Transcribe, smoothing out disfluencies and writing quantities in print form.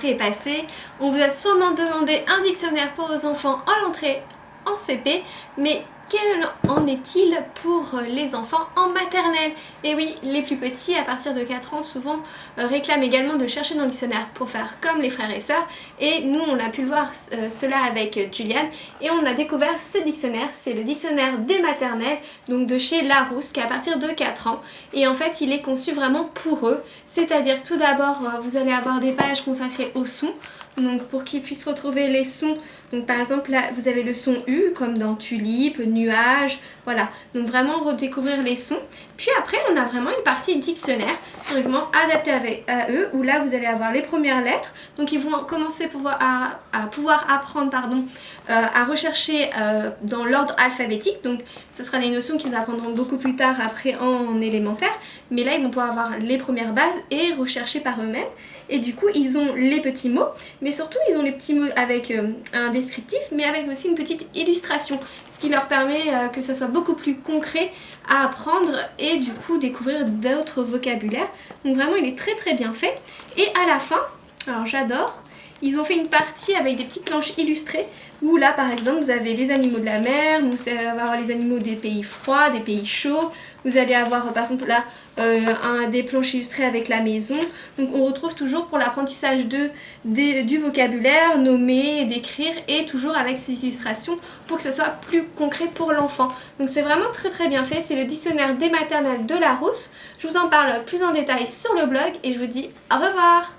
rentrée est passée. On vous a sûrement demandé un dictionnaire pour vos enfants à l'entrée en CP, mais quel en est-il pour les enfants en maternelle? Et oui, les plus petits, à partir de 4 ans, souvent réclament également de chercher dans le dictionnaire pour faire comme les frères et sœurs. Et nous, on a pu le voir cela avec Juliane, et on a découvert ce dictionnaire. C'est le dictionnaire des maternelles, donc de chez Larousse, qui est à partir de 4 ans. Et en fait, il est conçu vraiment pour eux. C'est-à-dire, tout d'abord, vous allez avoir des pages consacrées aux sons. Donc pour qu'ils puissent retrouver les sons, donc par exemple là vous avez le son U comme dans tulipe, nuage, voilà, donc vraiment redécouvrir les sons. Puis après on a vraiment une partie dictionnaire, vraiment adaptée à eux, où là vous allez avoir les premières lettres, donc ils vont commencer à pouvoir apprendre à rechercher dans l'ordre alphabétique, donc ce sera des notions qu'ils apprendront beaucoup plus tard après en élémentaire, mais là ils vont pouvoir avoir les premières bases et rechercher par eux-mêmes. Et du coup, ils ont les petits mots, mais surtout, ils ont les petits mots avec un descriptif, mais avec aussi une petite illustration, ce qui leur permet que ça soit beaucoup plus concret à apprendre et du coup découvrir d'autres vocabulaires. Donc vraiment, il est très très bien fait. Et à la fin, alors j'adore, ils ont fait une partie avec des petites planches illustrées où là par exemple vous avez les animaux de la mer, vous allez avoir les animaux des pays froids, des pays chauds, vous allez avoir par exemple là des planches illustrées avec la maison. Donc on retrouve toujours pour l'apprentissage du vocabulaire, nommer, d'écrire et toujours avec ces illustrations pour que ça soit plus concret pour l'enfant. Donc c'est vraiment très très bien fait, c'est le dictionnaire des maternelles de Larousse. Je vous en parle plus en détail sur le blog et je vous dis au revoir.